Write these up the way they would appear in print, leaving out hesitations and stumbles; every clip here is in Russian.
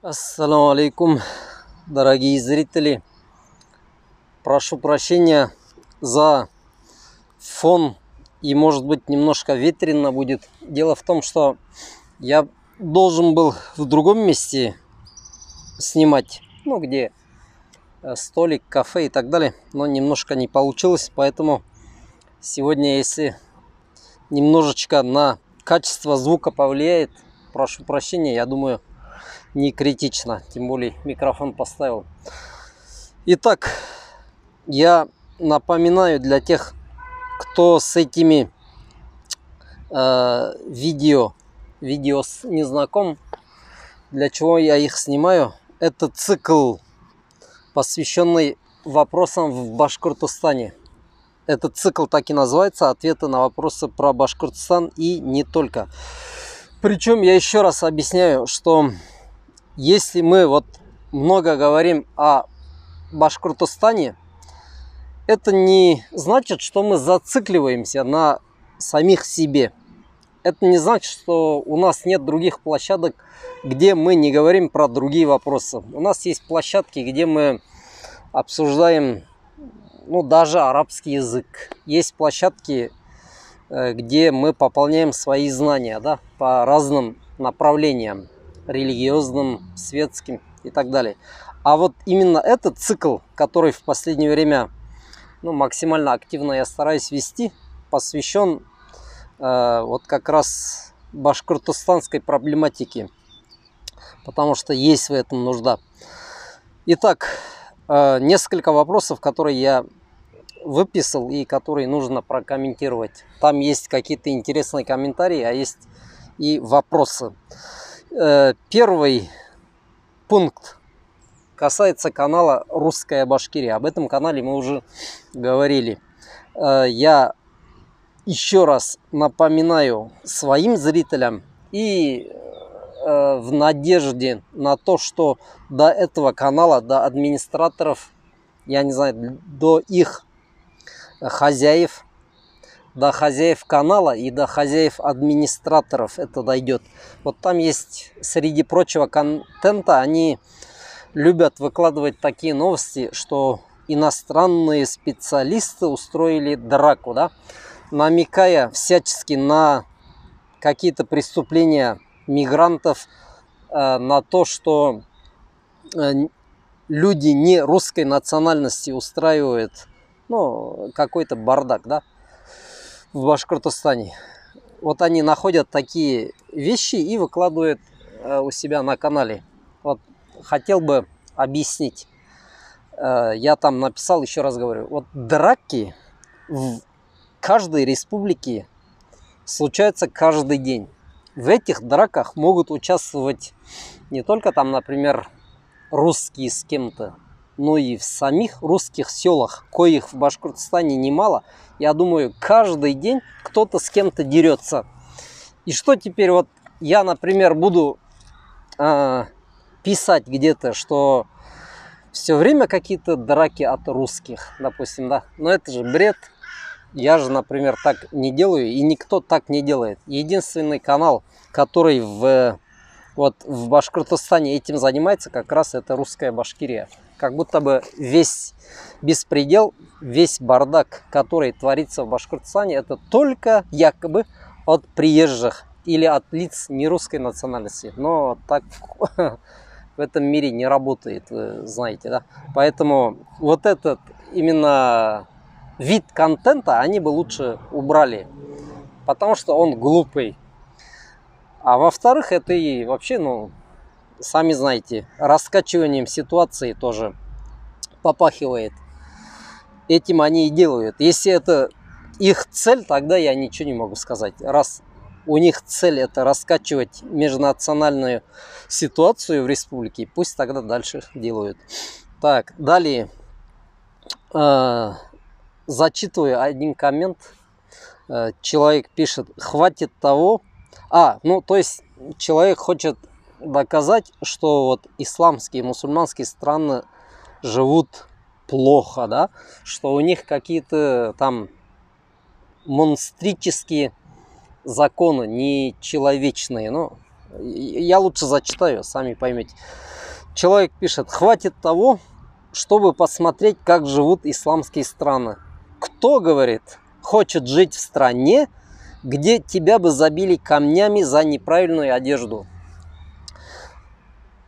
Ассаламу алейкум, дорогие зрители. Прошу прощения за фон и, может быть, немножко ветрено будет. Дело в том, что я должен был в другом месте снимать, где столик, кафе и так далее, но немножко не получилось, поэтому сегодня, если немножечко на качество звука повлияет, прошу прощения, я думаю, не критично, тем более микрофон поставил. Итак, я напоминаю для тех, кто с этими видео не знаком, для чего я их снимаю. Это цикл, посвященный вопросам в Башкортостане. Этот цикл так и называется: ответы на вопросы про Башкортостан и не только. Причем я еще раз объясняю, что если мы много говорим о Башкортостане, это не значит, что мы зацикливаемся на самих себе. Это не значит, что у нас нет других площадок, где мы не говорим про другие вопросы. У нас есть площадки, где мы обсуждаем даже арабский язык. Есть площадки, где мы пополняем свои знания, по разным направлениям: религиозным, светским и так далее. А вот именно этот цикл, который в последнее время максимально активно я стараюсь вести, посвящен как раз башкортостанской проблематике, потому что есть в этом нужда. Итак, несколько вопросов, которые я выписал и которые нужно прокомментировать. Там есть какие-то интересные комментарии, а есть и вопросы. Первый пункт касается канала «Русская Башкирия». Об этом канале мы уже говорили. Я еще раз напоминаю своим зрителям и в надежде на то, что до этого канала, до администраторов, я не знаю, до их хозяев, до хозяев канала и до хозяев администраторов это дойдет. Вот там есть, среди прочего контента, они любят выкладывать такие новости, что иностранные специалисты устроили драку, намекая всячески на какие-то преступления мигрантов, на то, что люди не русской национальности устраивают какой-то бардак, в Башкортостане. Вот они находят такие вещи и выкладывают у себя на канале. Вот хотел бы объяснить. Я там написал, еще раз говорю, драки в каждой республике случаются каждый день. В этих драках могут участвовать не только там, например, русские с кем-то, но и в самих русских селах, коих в Башкортостане немало. Я думаю, каждый день кто-то с кем-то дерется. И что теперь я, например, буду писать где-то, что все время какие-то драки от русских, допустим, но это же бред. Я же, например, так не делаю, и никто так не делает. Единственный канал, который в Башкортостане этим занимается, как раз это «Русская Башкирия». Как будто бы весь беспредел, весь бардак, который творится в Башкортостане, это только якобы от приезжих или от лиц нерусской национальности. Но так в этом мире не работает, вы знаете, Поэтому этот именно вид контента они бы лучше убрали, потому что он глупый. А во-вторых, это и вообще, сами знаете, раскачиванием ситуации тоже попахивает. Этим они и делают. Если это их цель, тогда я ничего не могу сказать. Раз у них цель это раскачивать межнациональную ситуацию в республике, пусть тогда дальше делают. Так, далее зачитываю один коммент. Человек пишет: хватит того. То есть человек хочет доказать, что исламские, мусульманские страны живут плохо, что у них какие-то там монстрические законы, нечеловечные. Я лучше зачитаю, сами поймете. Человек пишет: хватит того, чтобы посмотреть, как живут исламские страны. Кто, говорит, хочет жить в стране, где тебя бы забили камнями за неправильную одежду?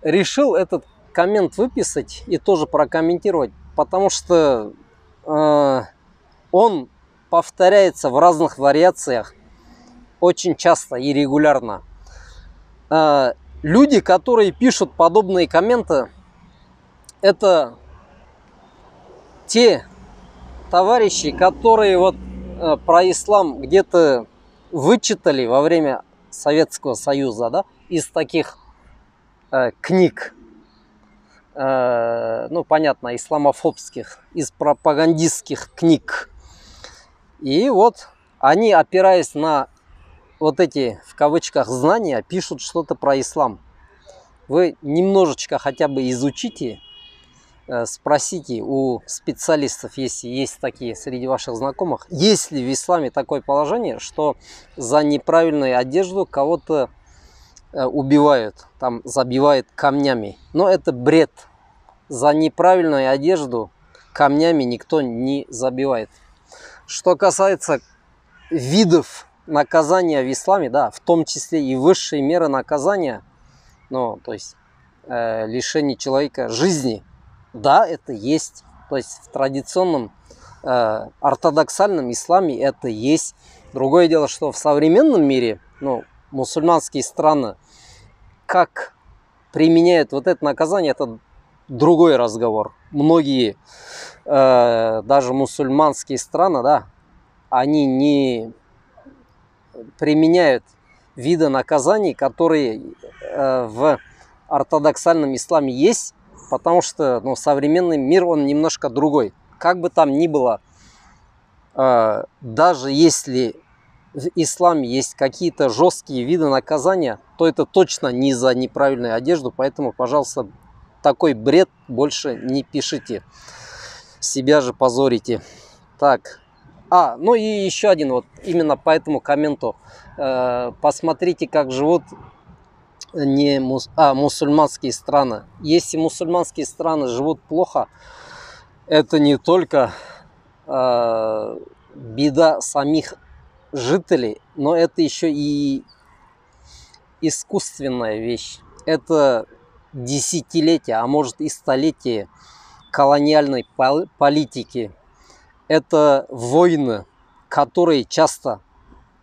Решил этот коммент выписать и тоже прокомментировать, потому что он повторяется в разных вариациях очень часто и регулярно. Люди, которые пишут подобные комменты, это те товарищи, которые вот про ислам где-то вычитали во время Советского Союза, да, из таких книг, ну, понятно, исламофобских, из пропагандистских книг. И вот они, опираясь на вот эти, в кавычках, знания, пишут что-то про ислам. Вы немножечко хотя бы изучите, спросите у специалистов, если есть такие среди ваших знакомых, есть ли в исламе такое положение, что за неправильную одежду кого-то убивают, там забивают камнями. Но это бред. За неправильную одежду камнями никто не забивает. Что касается видов наказания в исламе, да, в том числе и высшие меры наказания, ну, то есть лишение человека жизни, да, это есть. То есть в традиционном ортодоксальном исламе это есть. Другое дело, что в современном мире, ну, мусульманские страны, как применяют вот это наказание, это другой разговор. Многие, даже мусульманские страны, да, они не применяют виды наказаний, которые в ортодоксальном исламе есть, потому что, ну, современный мир, он немножко другой. Как бы там ни было, даже если в исламе есть какие-то жесткие виды наказания, то это точно не за неправильную одежду, поэтому, пожалуйста, такой бред больше не пишите. Себя же позорите. Так. Ну и еще один, вот именно по этому комменту. Посмотрите, как живут мусульманские страны. Если мусульманские страны живут плохо, это не только беда самих жителей, но это еще и искусственная вещь. Это десятилетия, а может и столетия колониальной политики. Это войны, которые часто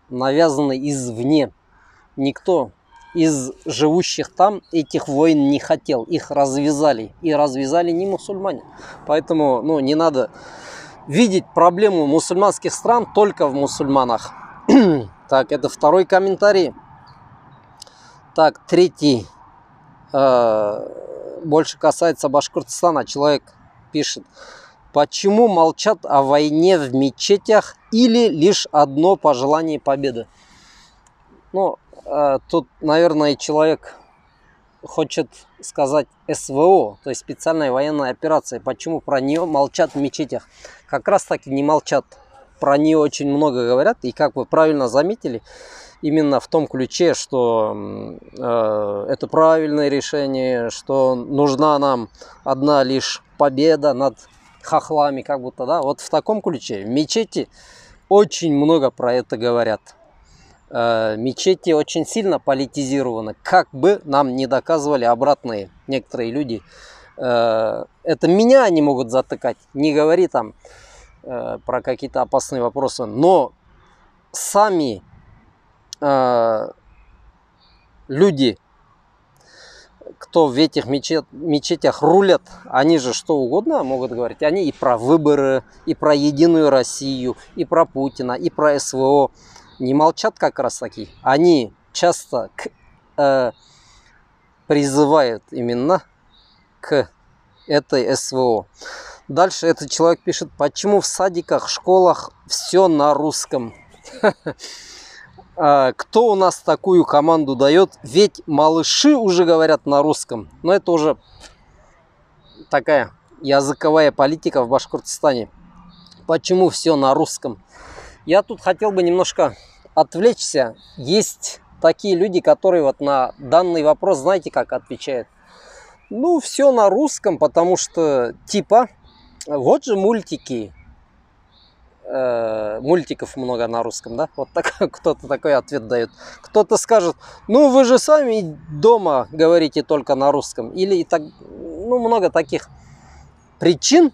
навязаны извне. Никто из живущих там этих войн не хотел. Их развязали. И развязали не мусульмане. Поэтому, ну, не надо видеть проблему мусульманских стран только в мусульманах. Так, это второй комментарий. Так, третий. Больше касается Башкортостана. Человек пишет: почему молчат о войне в мечетях или лишь одно пожелание победы? Ну, тут, наверное, человек хочет сказать СВО, то есть специальная военная операция. Почему про нее молчат в мечетях? Как раз таки не молчат. Про нее очень много говорят. И, как вы правильно заметили, именно в том ключе, что это правильное решение, что нужна нам одна лишь победа над хохлами, как будто, да, вот в таком ключе. В мечети очень много про это говорят. Мечети очень сильно политизированы, как бы нам не доказывали обратные некоторые люди. Это меня они могут затыкать, не говори там про какие-то опасные вопросы, но сами люди, кто в этих мечетях рулят, они же что угодно могут говорить. Они и про выборы, и про Единую Россию, и про Путина, и про СВО. Не молчат как раз таки. Они часто призывают именно к этой СВО. Дальше этот человек пишет: почему в садиках, школах все на русском? Кто у нас такую команду дает? Ведь малыши уже говорят на русском. Но это уже такая языковая политика в Башкортостане. Почему все на русском? Я тут хотел бы немножко отвлечься. Есть такие люди, которые вот на данный вопрос, знаете, как отвечают? Ну, все на русском, потому что, типа, вот же мультики. Мультиков много на русском, да? Вот так, кто-то такой ответ дает. Кто-то скажет, ну, вы же сами дома говорите только на русском. Или так, ну, много таких причин,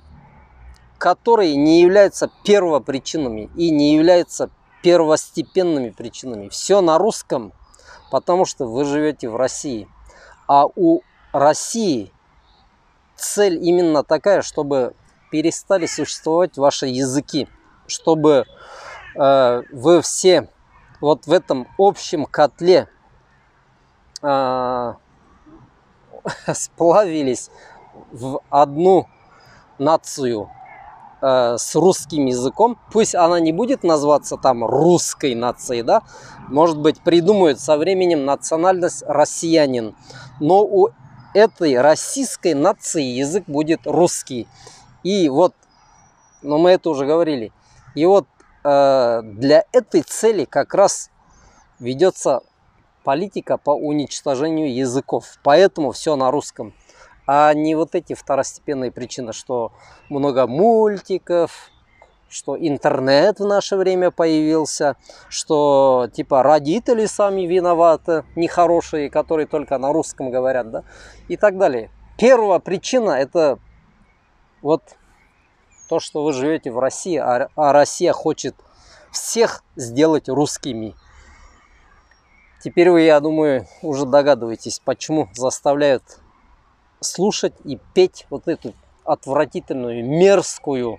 которые не являются первопричинами и не являются первостепенными причинами. Все на русском, потому что вы живете в России. А у России цель именно такая, чтобы перестали существовать ваши языки, чтобы вы все вот в этом общем котле сплавились в одну нацию с русским языком. Пусть она не будет называться там русской нацией, да, может быть, придумают со временем национальность россиянин, но у этой российской нации язык будет русский. И вот, но мы это уже говорили, и вот для этой цели как раз ведется политика по уничтожению языков, поэтому все на русском. А не вот эти второстепенные причины, что много мультиков, что интернет в наше время появился, что типа родители сами виноваты, нехорошие, которые только на русском говорят, да, и так далее. Первая причина это вот то, что вы живете в России, а Россия хочет всех сделать русскими. Теперь вы, я думаю, уже догадываетесь, почему заставляют слушать и петь вот эту отвратительную, мерзкую,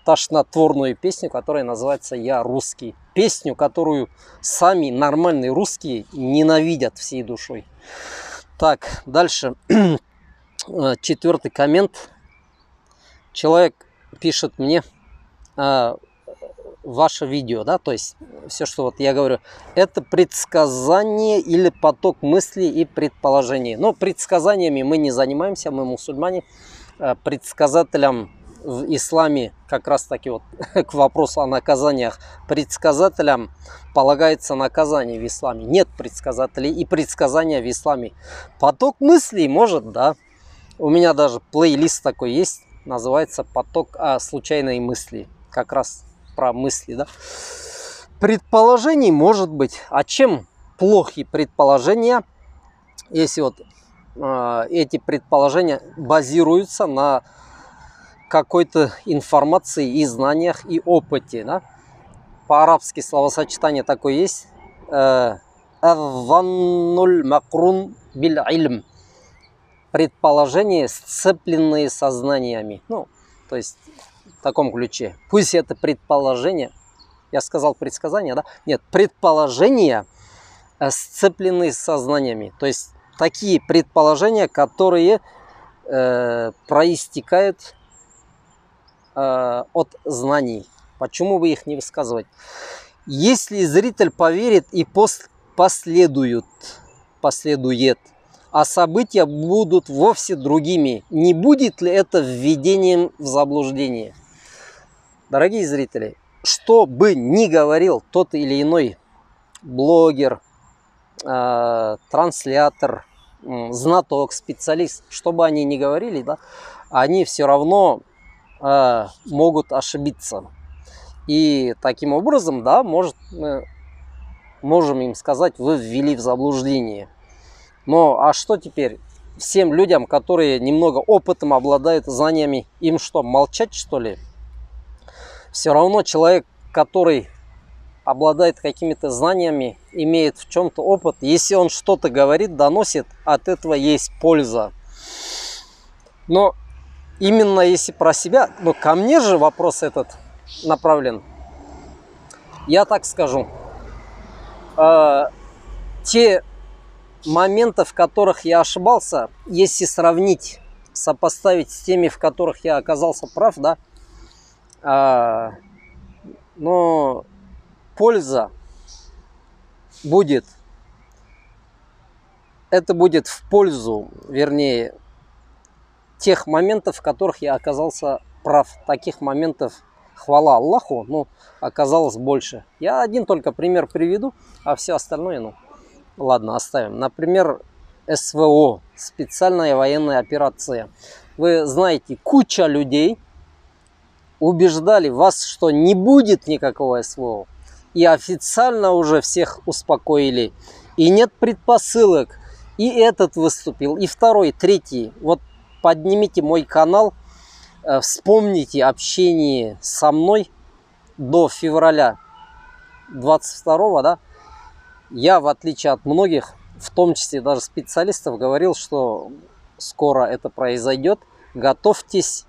тошнотворную песню, которая называется «Я русский». Песню, которую сами нормальные русские ненавидят всей душой. Так, дальше. 4-й коммент. Человек пишет мне ваше видео, да, то есть все, что вот я говорю, это предсказание или поток мыслей и предположений. Но предсказаниями мы не занимаемся, мы мусульмане. Предсказателям в исламе, как раз таки вот к вопросу о наказаниях, предсказателям полагается наказание в исламе. Нет предсказателей и предсказания в исламе. Поток мыслей может, да. У меня даже плейлист такой есть, называется «Поток случайной мысли». Как раз про мысли, да. Предположений может быть. А чем плохи предположения, если вот эти предположения базируются на какой-то информации и знаниях и опыте, да? По-арабски словосочетание такое есть. «Ав-ваннуль макрун биль-илм». Предположения, сцепленные со знаниями. Ну, то есть в таком ключе. Пусть это предположение, я сказал предсказание, да? Нет, предположения, сцепленные со знаниями. То есть такие предположения, которые проистекают от знаний. Почему бы их не высказывать? Если зритель поверит и последует, а события будут вовсе другими, не будет ли это введением в заблуждение? Дорогие зрители, что бы ни говорил тот или иной блогер, транслятор, знаток, специалист, что бы они ни говорили, да, они все равно могут ошибиться. И таким образом, да, мы можем им сказать, вы ввели в заблуждение. Но а что теперь всем людям, которые немного опытом обладают, знаниями, им что, молчать, что ли? Все равно человек, который обладает какими-то знаниями, имеет в чем-то опыт, если он что-то говорит, доносит, от этого есть польза. Но именно если про себя, ну ко мне же вопрос этот направлен. Я так скажу. Те моменты, в которых я ошибался, если сравнить, сопоставить с теми, в которых я оказался прав, да, но польза будет, это будет в пользу, вернее, тех моментов, в которых я оказался прав. Таких моментов, хвала Аллаху, ну, оказалось больше. Я один только пример приведу, а все остальное, ну, ладно, оставим. Например, СВО, специальная военная операция. Вы знаете, куча людей убеждали вас, что не будет никакого СВО. И официально уже всех успокоили. И нет предпосылок. И этот выступил, и второй, третий. Вот поднимите мой канал, вспомните общение со мной до февраля 22-го, да. Я, в отличие от многих, в том числе даже специалистов, говорил, что скоро это произойдет. Готовьтесь,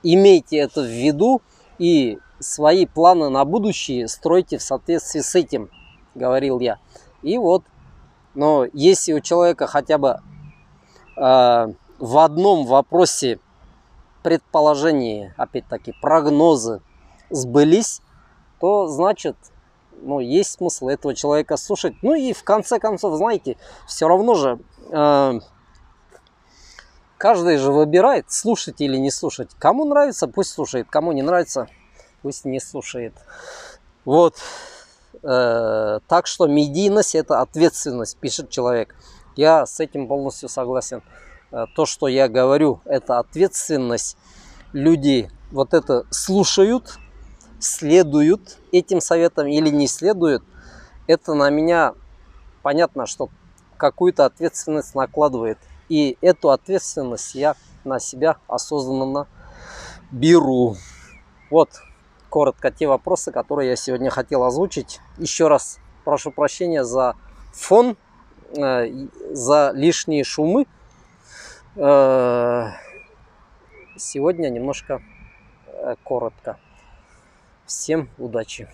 имейте это в виду и свои планы на будущее стройте в соответствии с этим, говорил я. И вот, но если у человека хотя бы в одном вопросе предположения, опять-таки прогнозы сбылись, то значит, ну, есть смысл этого человека слушать. Ну и в конце концов, знаете, все равно же каждый же выбирает, слушать или не слушать. Кому нравится, пусть слушает, кому не нравится, пусть не слушает. Вот. Так что медийность — это ответственность, пишет человек. Я с этим полностью согласен. То, что я говорю, это ответственность. Люди вот это слушают, следуют этим советам или не следуют. Это на меня, понятно, что какую-то ответственность накладывает. И эту ответственность я на себя осознанно беру. Вот коротко те вопросы, которые я сегодня хотел озвучить. Еще раз прошу прощения за фон, за лишние шумы. Сегодня немножко коротко. Всем удачи!